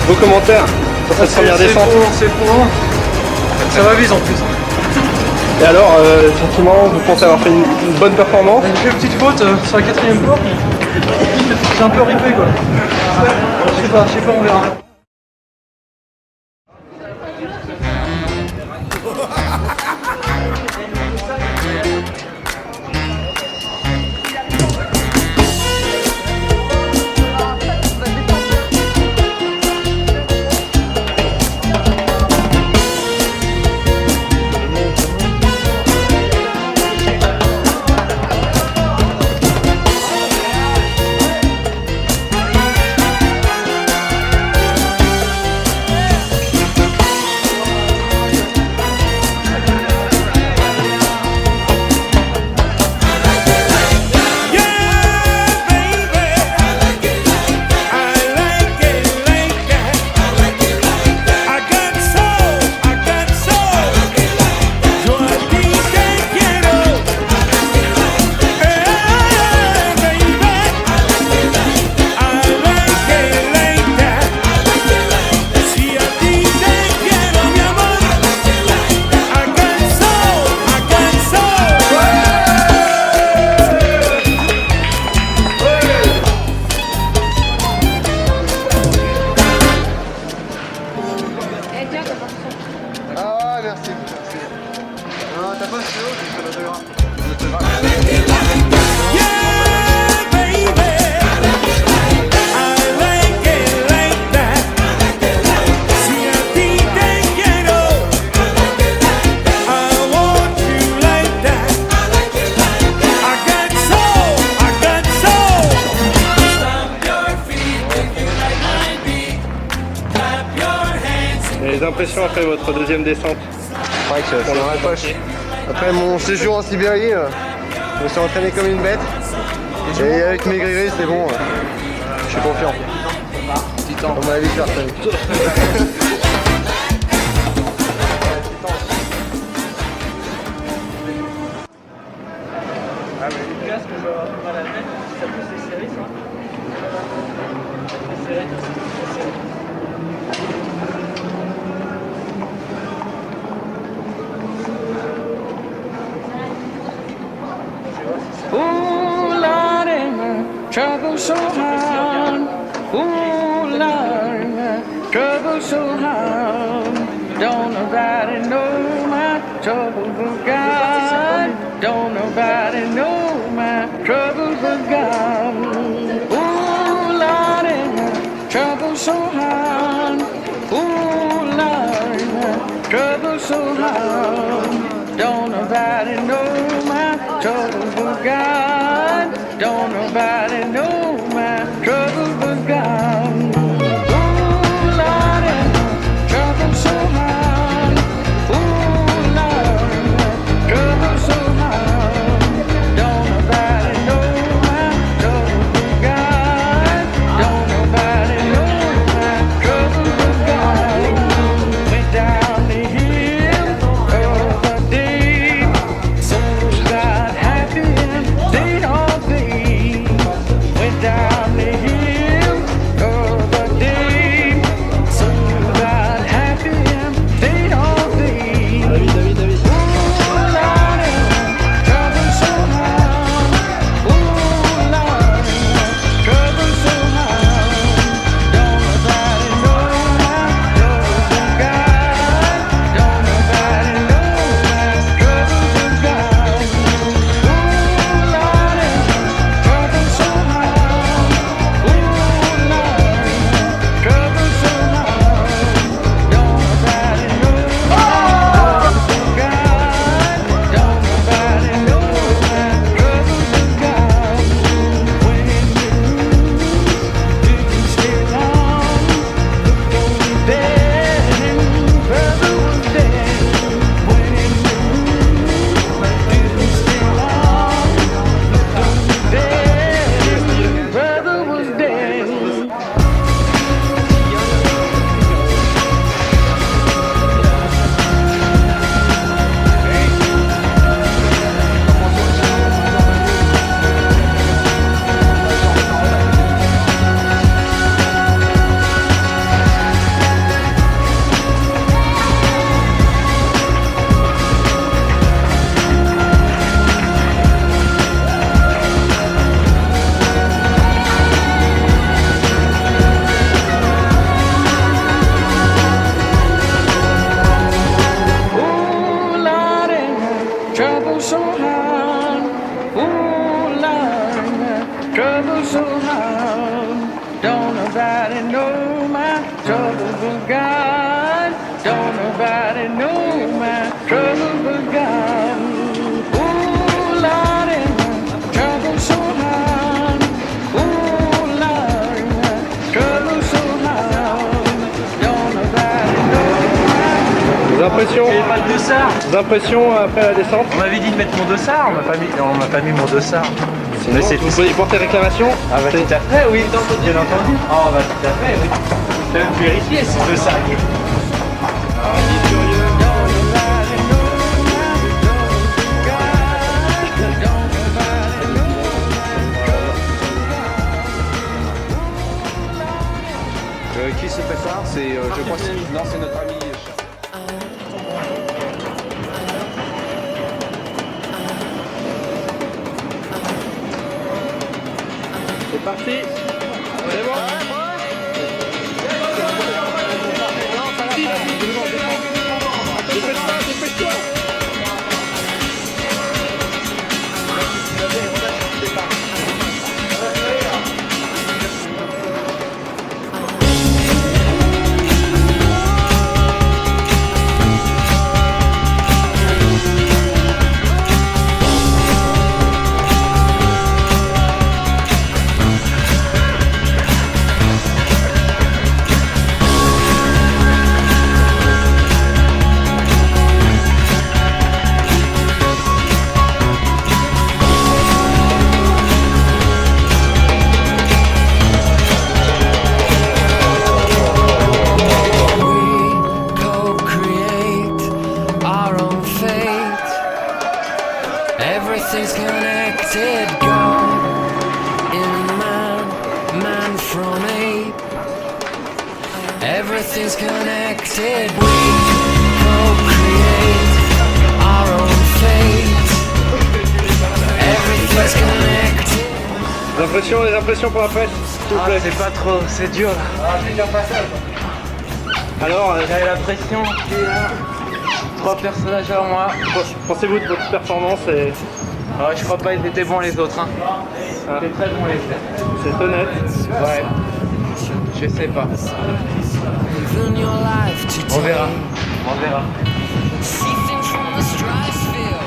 Vos commentaires sur cette première descente? C'est pour. Ça va vite en plus. Et alors, sentiment, vous pensez avoir fait une bonne performance? J'ai fait une petite faute sur la quatrième porte. C'est un peu ripé quoi. Je sais pas, on verra. impressions après votre deuxième descente? C'est vrai que c'est dans la poche. Après mon séjour en Sibérie, je me suis entraîné comme une bête. Et avec mes gris c'est bon. Je suis confiant. On m'a vite faire ça. Ah mais les casques, je vais avoir du mal à le mettre, ça peut se serrer ça. Ça peut serrer, ça peut serrer. Ooh, Lord, my trouble so hard. Ooh, Lord, my trouble so hard. Don't nobody know my trouble but God. Don't nobody know my trouble but God. Ooh, Lord, my trouble so hard. Ooh, Lord, my trouble so hard. Don't nobody know my trouble but God. Don't nobody know my trouble but God. Ooh, Lord, my trouble so hard. Ooh, Lord, my trouble so hard. Don't nobody know my trouble but God. Don't nobody know my trouble but God. Went down the hill of the deep, so got happy and stayed all day. Went down the hill of the deep, so got happy and stayed all day. Ooh, Lord, trouble so hard. Ooh, Lord, trouble so hard. Don't nobody know my trouble but God. Don't nobody know my trouble but God. Ooh, Lord, trouble so hard. Ooh, Lord, trouble so hard. Don't nobody know my trouble but God. Don't nobody know my trouble but God. When you didn't stay long, looked on me dead and brother was dead. When you didn't stay long, looked on me dead and brother was dead. Ooh, Lord, trouble so hard. Ooh, Lord, trouble so hard. Don't nobody know my trouble but God. Don't nobody know my trouble but God. Ooh, Lord, trouble so hard. Ooh, Lord, trouble so hard. Don't nobody know my Vos impressions? J'ai pas de dossard. Vos impressions après la descente? On m'avait dit de mettre mon dossard, on m'a pas mis mon dossard. Sinon, vous pouvez y porter réclamation? Ah bah tout à fait, oui, bien entendu. Ah bah tout à fait, oui. Je vais me vérifier si je veux ça. Qui se fait ça? C'est, je crois, non, c'est notre ami. C'est parti. C'est bon. Dépêche-toi, dépêche-toi. Everything's connected. We co-create our own fate. Everything's connected. Les impressions pour la presse, s'il vous plaît. C'est pas trop, c'est dur là. Alors, J'avais la pression, puis là, 3 personnages à moi. pensez-vous de votre performance et... Je crois pas qu'ils étaient bons les autres. Hein. C'était très bon les faits. C'est honnête. Ouais. Je sais pas. Even your life to On verra. On verra. see things from the stratosphere.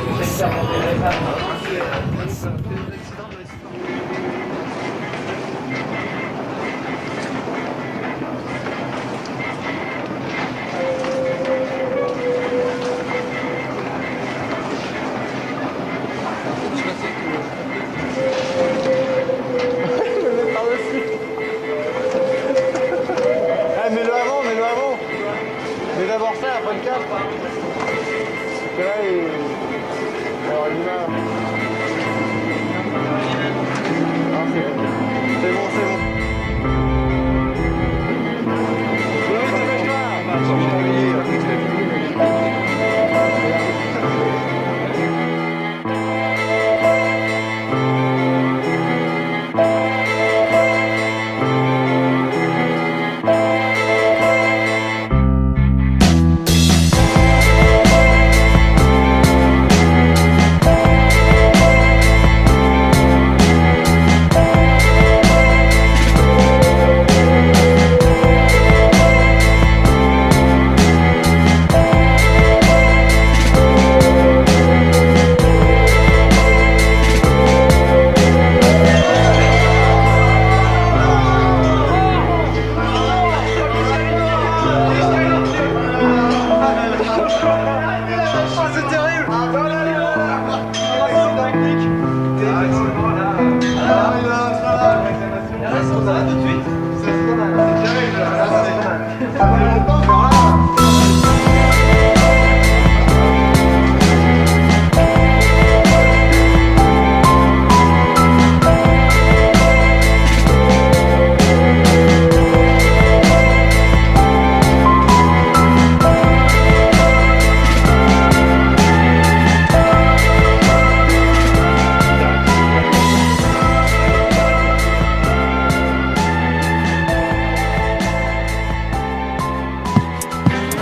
Ah, mets-le avant. Mets d'abord ça, après le cap. Parce que là, il aura du mal. Ah, c'est bon.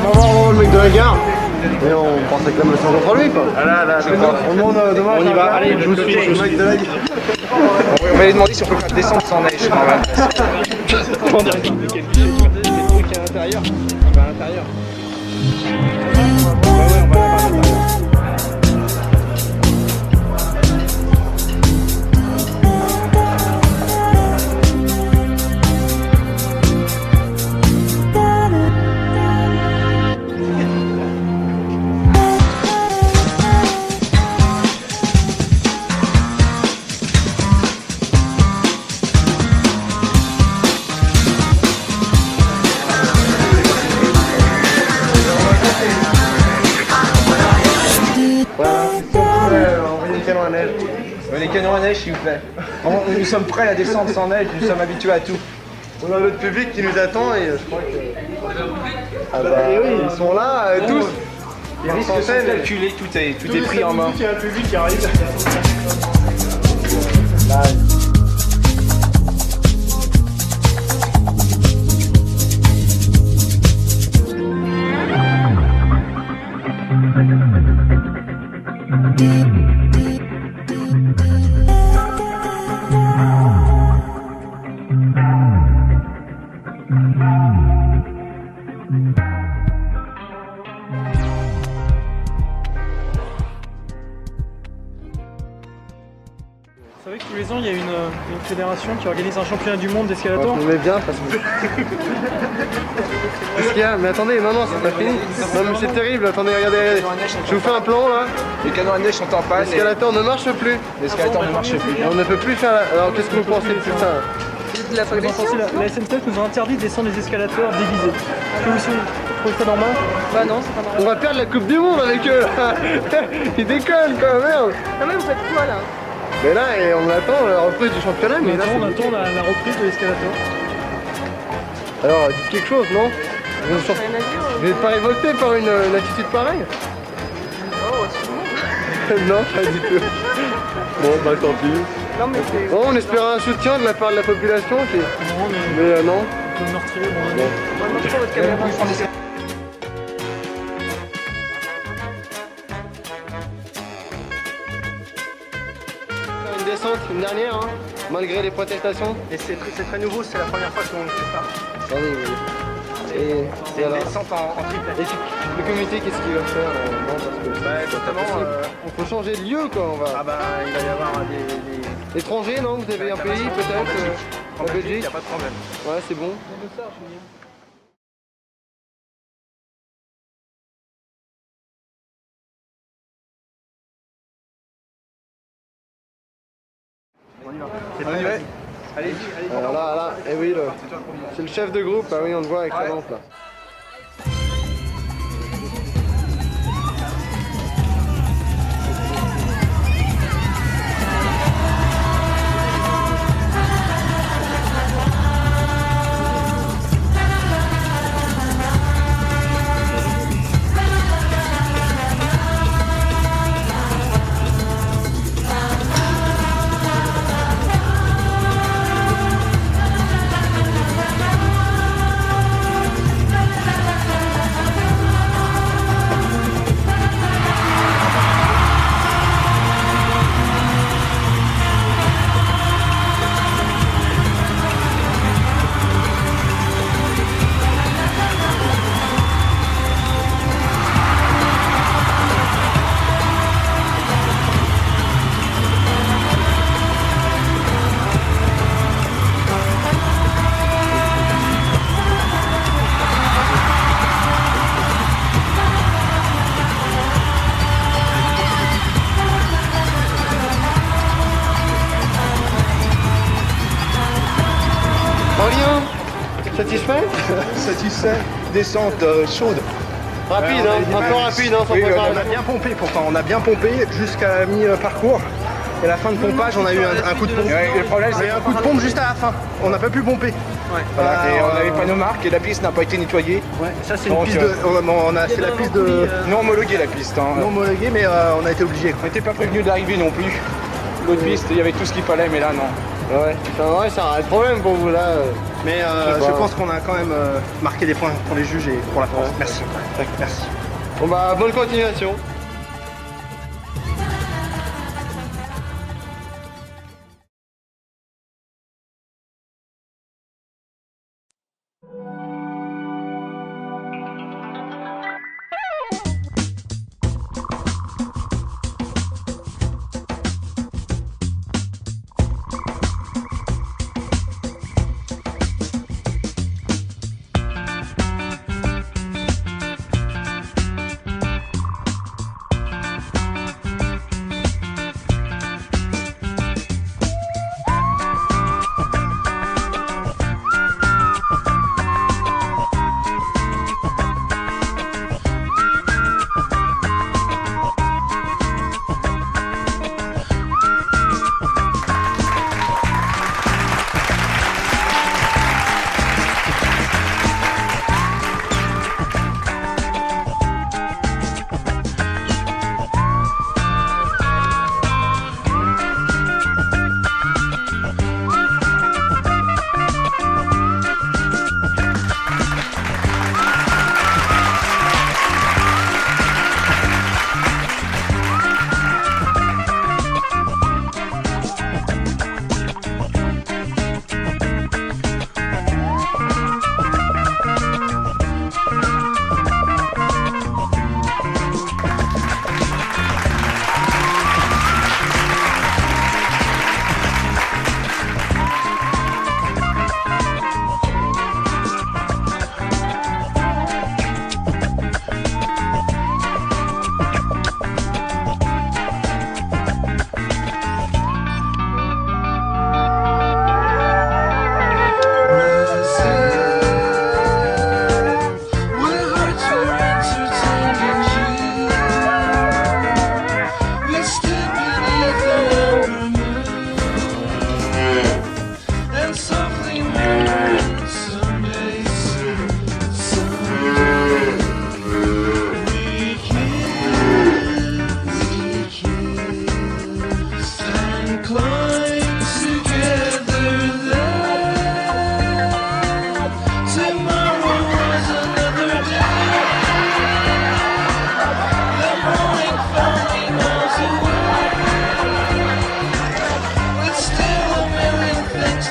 On va voir le mec de la gare. Et on pense réclamation contre lui, quoi. On demande demain. On y va, allez, je vous suis. Le mec de la gare. On va lui demander si on peut faire descendre sans neige. On dirait qu'il y a quelque chose qui est à l'intérieur. On va à l'intérieur. Ouais, on va à l'intérieur. Les canons à neige, s'il vous plaît. Nous sommes prêts à descendre sans neige, nous sommes habitués à tout. On a notre public qui nous attend et je crois que... Ah bah oui, ils sont là, tous. Les risques sont calculés, tout est pris en main. Il y a un public qui arrive. Vous savez que tous les ans il y a une fédération qui organise un championnat du monde d'escalator. On met bien parce que... Qu'est-ce qu'il y a? Mais attendez, non, c'est pas fini. Non mais c'est terrible, attendez, regardez. Je vous fais un plan là. Les canons à neige sont en panne. L'escalator ne marche plus. L'escalator ne marche plus. Et on ne peut plus faire... Alors qu'est-ce que vous pensez de tout ça? La SNCF nous a interdit de descendre les escalators déguisés. Est-ce que vous trouvez ça normal? Bah non, c'est pas normal. On va perdre la Coupe du Monde avec eux là. Ils déconnent quoi, merde. Non mais vous faites quoi là? Mais là, et on attend la reprise du championnat, mais là... On attend la reprise de l'escalator. Alors, dites quelque chose, non? Vous Rien à dire. n'êtes pas révolté par une attitude pareille? Oh, c'est bon. Non, pas du tout. Bon, bah tant pis. Non, mais c'est. Bon, on espérait un soutien de la part de la population, mais non. On peut me retirer mon nom. Moi, je prends votre caméra. Faire une descente, une dernière, hein, malgré les protestations. Et c'est très nouveau, c'est la première fois qu'on fait ça. Attendez, oui. Et C'est une descente en triple. Et le comité, qu'est-ce qu'il va faire? Non, parce que Exactement. on peut changer de lieu, quoi. On va. Ah bah il va y avoir des Étranger, non? Vous avez un pays, peut-être? En En Belgique, il Belgique? n'y a pas de problème. Ouais, c'est bon. Allez-y. Alors là, et oui, c'est le chef de groupe, ah oui, on le voit avec sa lampe là. Aurélien, satisfait? Satisfait. Descente chaude. Rapide, hein, un peu rapide, hein, sans Oui, on préparation. a bien pompé pourtant, on a bien pompé jusqu'à la mi-parcours. Et à la fin de pompage, on a eu un coup de pompe. Le problème, c'est un coup de pompe juste à la fin. On n'a pas pu pomper. Voilà, et on n'avait pas nos marques et la piste n'a pas été nettoyée. Ouais, ça c'est une Donc, piste de. c'est la piste de non homologuée la piste. Hein. Non homologuée, mais on a été obligé. On n'était pas prévenu d'arriver non plus. L'autre piste, il y avait tout ce qu'il fallait, mais là non. Ouais, ça a un problème pour vous là. Mais je pense qu'on a quand même marqué des points pour les juges et pour la France. Merci. Merci. Bon bah, bonne continuation.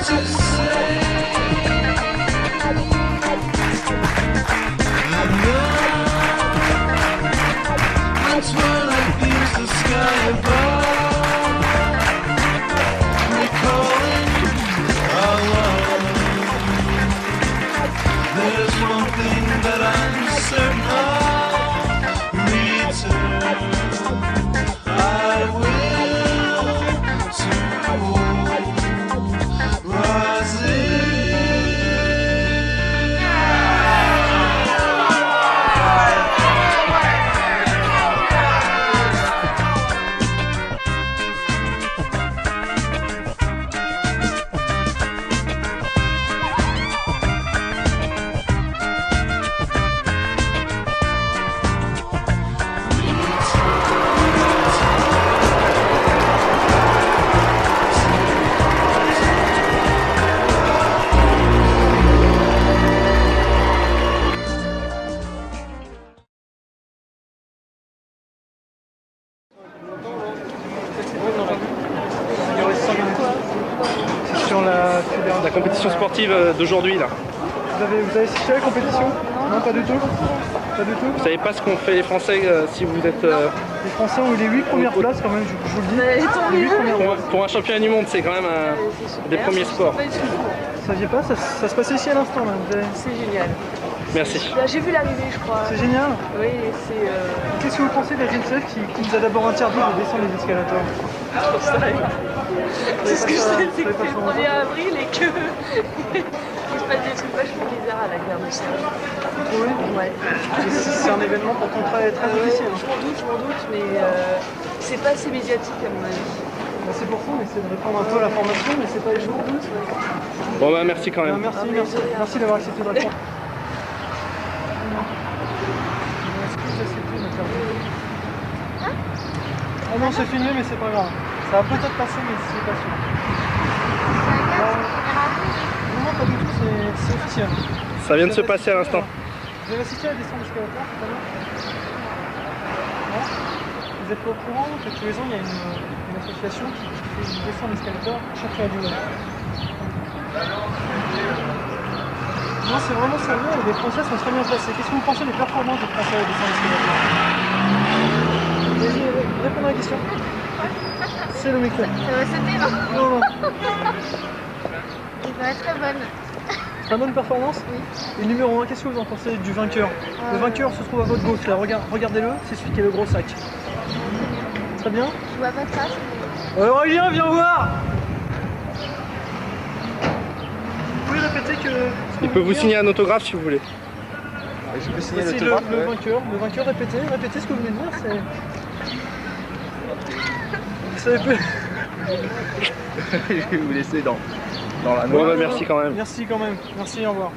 C'est sur la compétition sportive d'aujourd'hui là. Vous avez assisté à la compétition? Non, pas du tout. Pas du tout. Vous savez pas ce qu'ont fait les Français si vous êtes... Les Français ont eu les 8 premières places quand même, je vous le dis. Les 8 premières places. Pour un championnat du monde, c'est quand même un des premiers sports. Vous saviez pas, ça se passait ici à l'instant là. C'est génial. Merci. J'ai vu l'arrivée, je crois. C'est génial. Oui, c'est... Qu'est-ce que vous pensez de la SNCF qui nous a d'abord interdit de descendre les escalators? C'est ce que je sais, c'est que c'est le 1er avril et que... il se passe des trucs vachement bizarres à la gare de Serge. Oui. Ouais. C'est un événement pourtant très officiel. Je m'en doute, mais c'est pas assez médiatique à mon avis. C'est pour ça, on essaie de répondre un peu à l'information, mais c'est pas les jours. Bon bah merci quand même. Merci d'avoir accepté de répondre. Ah non, c'est filmé, mais c'est pas grave. Ça va peut-être passer, mais c'est pas sûr. Non, pas du tout, c'est officiel. Ça vient de se passer à l'instant. Vous avez assisté à la descente d'escalator tout à l'heure? Non? Vous êtes pas au courant que tous les ans, il y a une association qui fait une descente d'escalator chaque fois du monde. Non, c'est vraiment sérieux, et les Français sont très bien placés. Qu'est-ce que vous pensez des performances des Français à la descente d'escalator? Vas-y, réponds à la question. C'est le micro. Ça va sauter là? Non. Il va être très bonne. Très bonne performance? Oui. Et numéro 1, qu'est-ce que vous en pensez du vainqueur? Le vainqueur se trouve à votre gauche, là, regardez-le, c'est celui qui a le gros sac. Très bien. Je vois pas de trace. Aurélien, viens voir! Vous pouvez répéter que... Il peut vous signer un autographe si vous voulez. Je peux signer C'est l'autographe. le vainqueur, répétez ce que vous venez de dire, c'est... Vous savez plus... Je vais vous laisser dans la Bon noix. bah merci quand même. Merci quand même, merci, au revoir.